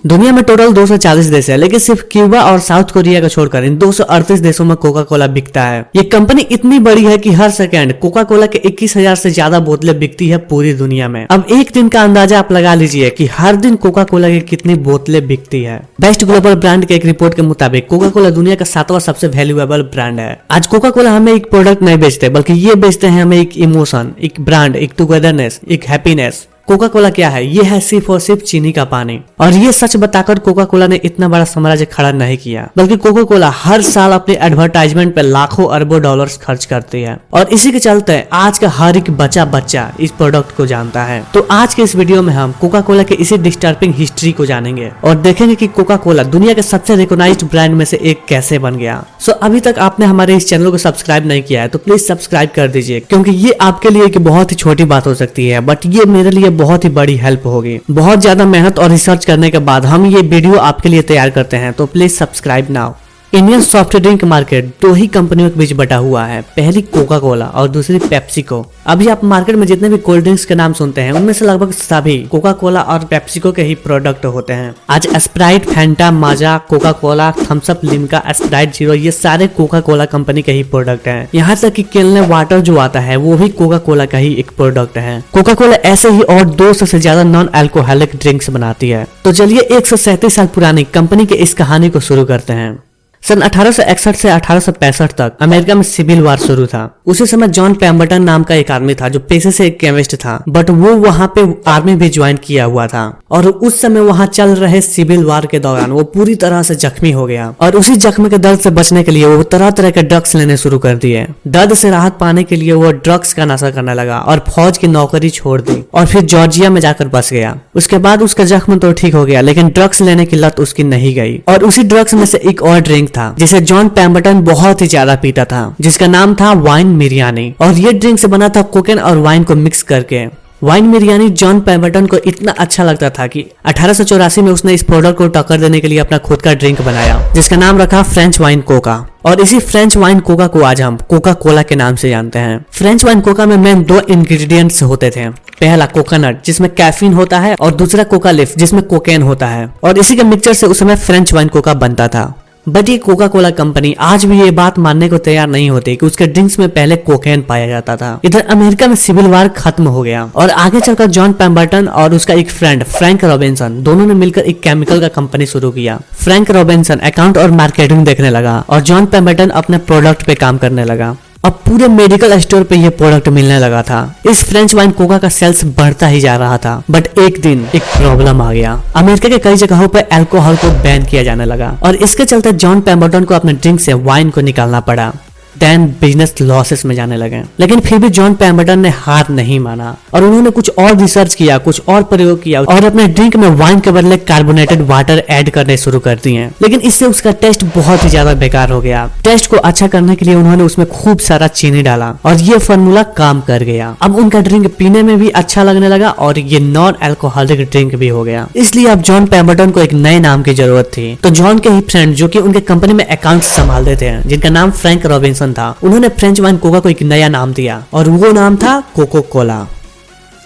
दुनिया में टोटल 240 देश है, लेकिन सिर्फ क्यूबा और साउथ कोरिया को छोड़कर इन 238 देशों में कोका कोला बिकता है। ये कंपनी इतनी बड़ी है कि हर सेकंड कोका कोला के 21,000 से ज्यादा बोतलें बिकती है पूरी दुनिया में। अब एक दिन का अंदाजा आप लगा लीजिए कि हर दिन कोका कोला की कितनी बोतलें बिकती है। बेस्ट ग्लोबल ब्रांड के एक रिपोर्ट के मुताबिक कोका कोला दुनिया का 7वां सबसे वैल्यूएबल ब्रांड है। आज कोका कोला हमें एक प्रोडक्ट नहीं बेचते, बल्कि ये बेचते हैं हमें एक इमोशन, एक ब्रांड, एक टुगेदरनेस, एक हैप्पीनेस। कोका कोला क्या है? ये है सिर्फ और सिर्फ चीनी का पानी। और ये सच बताकर कोका कोला ने इतना बड़ा साम्राज्य खड़ा नहीं किया, बल्कि कोका कोला हर साल अपने एडवर्टाइजमेंट पे लाखों अरबों डॉलर्स खर्च करती है। और इसी के चलते आज का हर एक बच्चा इस प्रोडक्ट को जानता है। तो आज के इस वीडियो में हम कोका कोला के इसी डिस्टर्बिंग हिस्ट्री को जानेंगे और देखेंगे कि कोका कोला दुनिया के सबसे रिकॉग्नाइज्ड ब्रांड में से एक कैसे बन गया। सो अभी तक आपने हमारे इस चैनल को सब्सक्राइब नहीं किया है तो प्लीज सब्सक्राइब कर दीजिए, क्योंकि ये आपके लिए एक बहुत ही छोटी बात हो सकती है, बट ये मेरे लिए बहुत ही बड़ी हेल्प होगी। बहुत ज्यादा मेहनत और रिसर्च करने के बाद हम ये वीडियो आपके लिए तैयार करते हैं, तो please subscribe now. Indian soft drink market दो ही कंपनियों के बीच बटा हुआ है, पहली कोका कोला और दूसरी पेप्सिको। अभी आप मार्केट में जितने भी कोल्ड ड्रिंक्स के नाम सुनते हैं उनमें से लगभग सभी कोका कोला और पेप्सिको के ही प्रोडक्ट होते हैं। आज Sprite, Fanta, Maaza, Coca Cola, Thums Up, Limca, Sprite zero, ये सारे कोका कोला कंपनी के ही प्रोडक्ट हैं। यहाँ तक कि केल्ले वाटर जो आता है वो भी कोका कोला का ही एक प्रोडक्ट है। कोका कोला ऐसे ही और 200 से ज्यादा नॉन अल्कोहलिक ड्रिंक्स बनाती है। तो चलिए 137 साल पुरानी कंपनी के इस कहानी को शुरू करते हैं। सन 1861 से 1865 तक अमेरिका में सिविल वार शुरू था। उसी समय जॉन पेम्बरटन नाम का एक आदमी था जो पेशे से एक केमिस्ट था, बट वो वहाँ पे आर्मी भी ज्वाइन किया हुआ था। और उस समय वहाँ चल रहे सिविल वार के दौरान वो पूरी तरह से जख्मी हो गया और उसी जख्म के दर्द से बचने के लिए वो तरह तरह के ड्रग्स लेने शुरू कर दिए। दर्द से राहत पाने के लिए वो ड्रग्स का नशा करने लगा और फौज की नौकरी छोड़ दी और फिर जॉर्जिया में जाकर बस गया। उसके बाद उसका जख्म तो ठीक हो गया, लेकिन ड्रग्स लेने की लत उसकी नहीं गई। और उसी ड्रग्स में से एक और ड्रिंक था जिसे जॉन पेम्बरटन बहुत ही ज्यादा पीता था, जिसका नाम था वाइन मिरियानी। और ये ड्रिंक से बना था कोकेन और वाइन को मिक्स करके। वाइन मिरियानी जॉन पेम्बरटन को इतना अच्छा लगता था कि 1884 में उसने इस प्रोडक्ट को टक्कर देने के लिए अपना खुद का ड्रिंक बनाया, जिसका नाम रखा फ्रेंच वाइन कोका। और इसी फ्रेंच वाइन कोका को आज हम कोका कोला के नाम से जानते हैं। फ्रेंच वाइन कोका में मेन 2 इंग्रेडिएंट्स होते थे। पहला कोकोनट जिसमें कैफीन होता है और दूसरा कोका लीफ जिसमें कोकेन होता है। और इसी के मिक्सचर से उस समय फ्रेंच वाइन कोका बनता था। बट ये कोका कोला कंपनी आज भी ये बात मानने को तैयार नहीं होती कि उसके ड्रिंक्स में पहले कोकेन पाया जाता था। इधर अमेरिका में सिविल वार खत्म हो गया और आगे चलकर जॉन पेम्बरटन और उसका एक फ्रेंड फ्रैंक रॉबिन्सन दोनों ने मिलकर एक केमिकल का कंपनी शुरू किया। फ्रैंक रॉबिन्सन अकाउंट और मार्केटिंग देखने लगा और जॉन पेम्बरटन अपने प्रोडक्ट पे काम करने लगा। अब पूरे मेडिकल स्टोर पे ये प्रोडक्ट मिलने लगा था। इस फ्रेंच वाइन कोका का सेल्स बढ़ता ही जा रहा था। बट एक दिन एक प्रॉब्लम आ गया। अमेरिका के कई जगहों पर अल्कोहल को बैन किया जाने लगा और इसके चलते जॉन पेम्बरटन को अपने ड्रिंक से वाइन को निकालना पड़ा। देन बिजनेस लॉसेस में जाने लगे, लेकिन फिर भी जॉन पेम्बरटन ने हार नहीं माना और उन्होंने कुछ और रिसर्च किया, कुछ और प्रयोग किया और अपने ड्रिंक में वाइन के बदले कार्बोनेटेड वाटर ऐड करने शुरू कर दिए। लेकिन इससे उसका टेस्ट बहुत ही ज्यादा बेकार हो गया। टेस्ट को अच्छा करने के लिए उन्होंने उसमें खूब सारा चीनी डाला और ये फॉर्मूला काम कर गया। अब उनका ड्रिंक पीने में भी अच्छा लगने लगा और ये नॉन अल्कोहलिक ड्रिंक भी हो गया। इसलिए अब जॉन पेम्बरटन को एक नए नाम की जरूरत थी। तो जॉन के ही फ्रेंड जो कि उनके कंपनी में अकाउंट संभालते थे, जिनका नाम फ्रैंक रॉबिन्सन था, उन्होंने फ्रेंच वाइन कोका को एक नया नाम दिया और वो नाम था कोका कोला।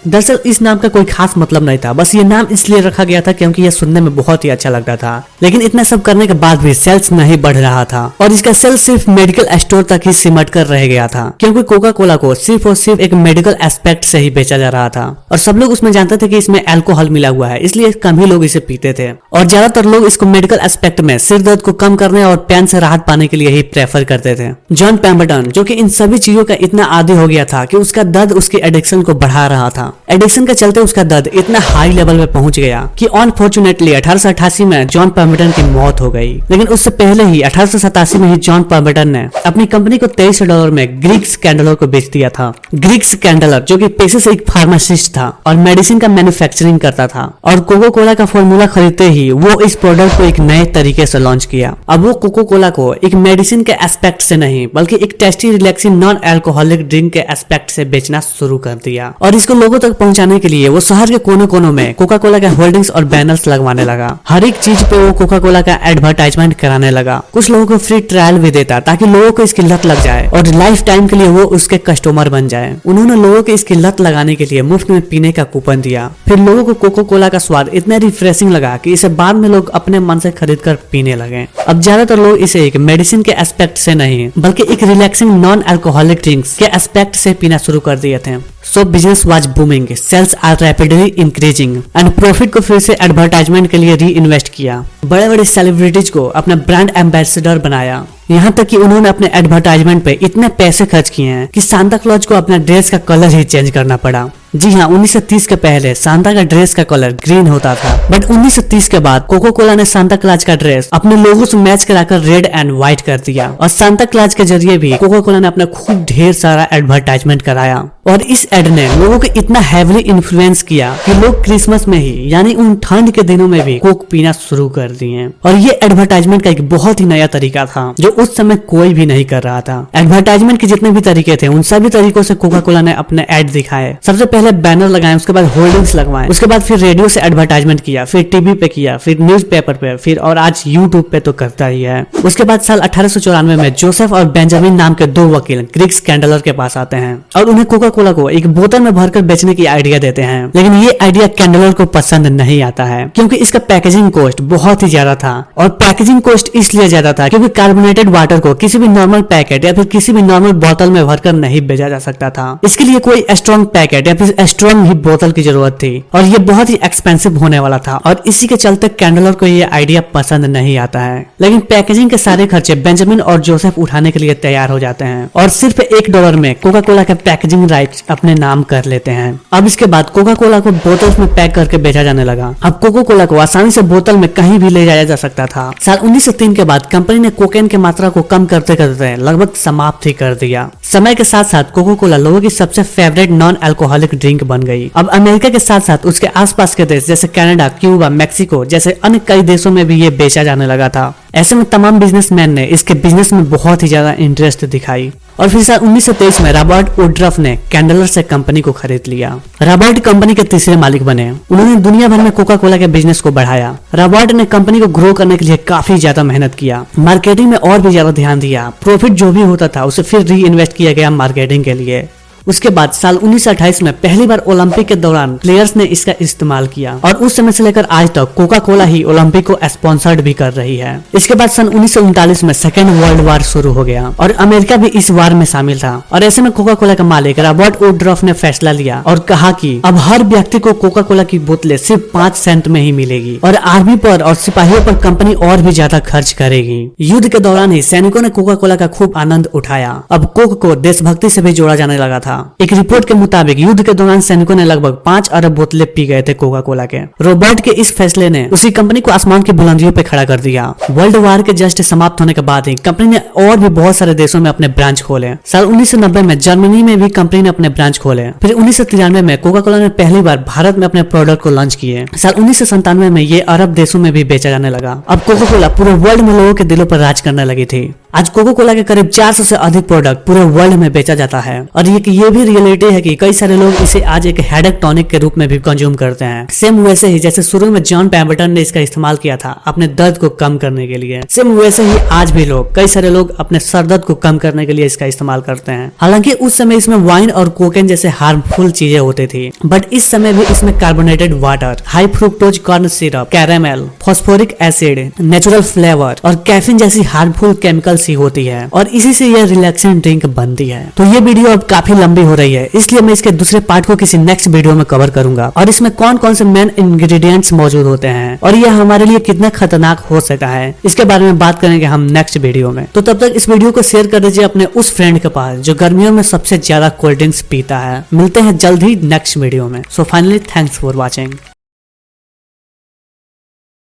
दरअसल इस नाम का कोई खास मतलब नहीं था, बस ये नाम इसलिए रखा गया था क्योंकि यह सुनने में बहुत ही अच्छा लगता था। लेकिन इतना सब करने के बाद भी सेल्स नहीं बढ़ रहा था और इसका सेल्स सिर्फ मेडिकल स्टोर तक ही सिमट कर रह गया था, क्योंकि कोका कोला को सिर्फ और सिर्फ एक मेडिकल एस्पेक्ट से ही बेचा जा रहा था और सब लोग उसमें जानते थे कि इसमें अल्कोहल मिला हुआ है, इसलिए कम ही लोग इसे पीते थे। और ज्यादातर लोग इसको मेडिकल एस्पेक्ट में सिर दर्द को कम करने और पेन से राहत पाने के लिए ही प्रेफर करते थे। जॉन पेम्बरटन जो कि इन सभी चीजों का इतना आदी हो गया था कि उसका दर्द उसकी एडिक्शन को बढ़ा रहा था। एडिक्शन के चलते उसका दर्द इतना हाई लेवल में पहुंच गया कि अनफॉर्चुनेटली 1888 में जॉन पेम्बरटन की मौत हो गई। लेकिन उससे पहले ही 1887 में ही जॉन पेम्बरटन ने अपनी कंपनी को $23 में ग्रीक स्कैंडलर को बेच दिया था। ग्रीक स्कैंडलर जो कि पेशे से एक फार्मासिस्ट था और मेडिसिन का मैन्युफैक्चरिंग करता था और कोका कोला का फॉर्मूला खरीदते ही वो इस प्रोडक्ट को एक नए तरीके से लॉन्च किया। अब वो कोका कोला को एक मेडिसिन के एस्पेक्ट से नहीं बल्कि एक tasty relaxing non alcoholic drink के एस्पेक्ट से बेचना शुरू कर दिया और इसको लोगों तक पहुंचाने के लिए वो शहर के कोने कोनों में कोका कोला के होल्डिंग्स और बैनर्स लगवाने लगा। हर एक चीज पे वो कोका कोला का एडवर्टाइजमेंट कराने लगा। कुछ लोगों को फ्री ट्रायल भी देता ताकि लोगों को इसकी लत लग जाए और लाइफ टाइम के लिए वो उसके कस्टमर बन जाए। उन्होंने लोगों को इसकी लत लगाने के लिए मुफ्त में पीने का कूपन दिया। फिर लोगों को कोका कोला का स्वाद इतना रिफ्रेशिंग लगा कि इसे बाद में लोग अपने मन से खरीद कर पीने लगे। अब ज्यादातर लोग इसे एक मेडिसिन के एस्पेक्ट से नहीं बल्कि एक रिलैक्सिंग नॉन अल्कोहलिक ड्रिंक्स के एस्पेक्ट से पीना शुरू कर दिए थे। So business was booming, sales are rapidly increasing and profit को फिर से एडवर्टाइजमेंट के लिए री इन्वेस्ट किया। बड़े बड़े सेलिब्रिटीज को अपना ब्रांड एम्बेसडर बनाया। यहाँ तक कि उन्होंने अपने एडवर्टाइजमेंट पे इतने पैसे खर्च किए हैं कि सांता क्लॉज को अपना ड्रेस का कलर ही चेंज करना पड़ा। जी हाँ, 1930 के पहले सांता का ड्रेस का कलर ग्रीन होता था, बट 1930 के बाद कोका कोला ने सांता क्लॉज का ड्रेस अपने लोगों से मैच कराकर रेड एंड व्हाइट कर दिया और सांता क्लॉज के जरिए भी कोका कोला ने अपना खूब ढेर सारा एडवर्टाइजमेंट कराया। और इस एड ने लोगों को इतना हैवीली इन्फ्लुएंस किया कि लोग क्रिसमस में ही यानी उन ठंड के दिनों में भी कोक पीना शुरू कर दिए। और ये एडवर्टाइजमेंट का एक बहुत ही नया तरीका था जो उस समय कोई भी नहीं कर रहा था। एडवर्टाइजमेंट के जितने भी तरीके थे उन सभी तरीकों से कोका कोला ने अपने एड दिखाए। सबसे पहले बैनर लगाए, उसके बाद होल्डिंग्स लगवाए, उसके बाद फिर रेडियो से एडवर्टाइजमेंट किया, फिर टीवी पे किया, फिर न्यूज़पेपर पे, फिर और आज यूट्यूब पे तो करता ही है। उसके बाद साल 1894 में जोसेफ और बेंजामिन नाम के दो वकील ग्रिग्स कैंडलर के पास आते हैं और उन्हें कोका कोला को एक बोतल में भरकर बेचने की आइडिया देते हैं। लेकिन ये आइडिया कैंडलर को पसंद नहीं आता है क्योंकि इसका पैकेजिंग कॉस्ट बहुत ही ज्यादा था। और पैकेजिंग कॉस्ट इसलिए ज्यादा था क्योंकि कार्बोनेटेड वाटर को किसी भी नॉर्मल पैकेट या फिर किसी भी नॉर्मल बोतल में भरकर नहीं बेचा जा सकता था। इसके लिए कोई स्ट्रॉन्ग पैकेट या फिर स्ट्रॉन्ग ही बोतल की जरूरत थी और ये बहुत ही एक्सपेंसिव होने वाला था और इसी के चलते कैंडलर को ये आइडिया पसंद नहीं आता है। लेकिन पैकेजिंग के सारे खर्चे बेंजामिन और जोसेफ उठाने के लिए तैयार हो जाते हैं और सिर्फ $1 में कोका कोला के पैकेजिंग राइट्स अपने नाम कर लेते हैं। अब इसके बाद कोका कोला को बोतल्स में पैक करके बेचा जाने लगा। अब कोका कोला को आसानी से बोतल में कहीं भी ले जाया जा सकता था। साल 1903 के बाद कंपनी ने कोकेन की मात्रा को कम करते करते लगभग समाप्त ही कर दिया। समय के साथ साथ कोका कोला लोगों की सबसे फेवरेट नॉन अल्कोहलिक ड्रिंक बन गई। अब अमेरिका के साथ साथ उसके आसपास के देश जैसे कनाडा, क्यूबा, मेक्सिको जैसे अन्य कई देशों में भी ये बेचा जाने लगा था। ऐसे में तमाम बिजनेसमैन ने इसके बिजनेस में बहुत ही ज्यादा इंटरेस्ट दिखाई और फिर साल 1923 में रॉबर्ट वुडरफ ने कैंडलर से कंपनी को खरीद लिया। रॉबर्ट कंपनी के तीसरे मालिक बने। उन्होंने दुनिया भर में कोका कोला के बिजनेस को बढ़ाया। रॉबर्ट ने कंपनी को ग्रो करने के लिए काफी ज्यादा मेहनत किया, मार्केटिंग में और भी ज्यादा ध्यान दिया। प्रॉफिट जो भी होता था उसे फिर री इन्वेस्ट किया गया मार्केटिंग के लिए। उसके बाद साल 1928 में पहली बार ओलंपिक के दौरान प्लेयर्स ने इसका इस्तेमाल किया और उस समय से लेकर आज तक कोका कोला ही ओलंपिक को स्पॉन्सर्ड भी कर रही है। इसके बाद सन 1939 में सेकेंड वर्ल्ड वार शुरू हो गया और अमेरिका भी इस वार में शामिल था और ऐसे में कोका कोला का मालिक रॉबर्ट वुडरफ ने फैसला लिया और कहा कि अब हर व्यक्ति को कोका कोला की बोतलें सिर्फ 5 सेंट में ही मिलेगी और आर्मी पर और सिपाहियों पर कंपनी और भी ज्यादा खर्च करेगी। युद्ध के दौरान ही सैनिकों ने कोका कोला का खूब आनंद उठाया। अब कोक को देशभक्ति से भी जोड़ा जाने लगा था। एक रिपोर्ट के मुताबिक युद्ध के दौरान सैनिकों ने लगभग 5 अरब बोतलें पी गए थे कोका कोला के। रॉबर्ट के इस फैसले ने उसी कंपनी को आसमान की बुलंदियों पे खड़ा कर दिया। वर्ल्ड वार के जस्ट समाप्त होने के बाद ही कंपनी ने और भी बहुत सारे देशों में अपने ब्रांच खोले। साल 1990 में जर्मनी में भी कंपनी ने अपने ब्रांच खोले। फिर 1993 में कोका कोला ने पहली बार भारत में अपने प्रोडक्ट को लॉन्च किए। साल 1997 में ये अरब देशों में भी बेचा जाने लगा। अब कोका कोला पूरे वर्ल्ड में लोगों के दिलों पर राज करने लगी थी। आज कोका कोला के करीब 400 से अधिक प्रोडक्ट पूरे वर्ल्ड में बेचा जाता है और ये भी रियलिटी है कि कई सारे लोग इसे आज एक हेडेक टॉनिक के रूप में भी कंज्यूम करते हैं। सेम वैसे ही जैसे शुरू में जॉन पैम्बर्टन ने इसका इस्तेमाल किया था अपने दर्द को कम करने के लिए, सेम वैसे ही आज भी कई सारे लोग अपने सर दर्द को कम करने के लिए इसका इस्तेमाल करते हैं। हालांकि उस समय इसमें वाइन और कोकेन जैसे हार्मफुल चीजें होती थी, बट इस समय भी इसमें carbonated water, high fructose corn syrup, caramel, phosphoric acid, natural flavour और कैफीन जैसी हार्मफुल केमिकल्स ही होती है और इसी से यह रिलैक्सिंग ड्रिंक बनती है। तो ये वीडियो अब काफी लंबी हो रही है, इसलिए मैं इसके दूसरे पार्ट को किसी नेक्स्ट वीडियो में कवर करूंगा और इसमें कौन कौन से मेन इंग्रेडिएंट्स मौजूद होते हैं और यह हमारे लिए कितना खतरनाक हो सकता है, इसके बारे में बात करेंगे हम नेक्स्ट वीडियो में। तो तब तक इस वीडियो को शेयर कर दीजिए अपने उस फ्रेंड के पास जो गर्मियों में सबसे ज्यादा कोल्ड ड्रिंक्स पीता है। मिलते हैं जल्द ही नेक्स्ट वीडियो में। So finally thanks for watching.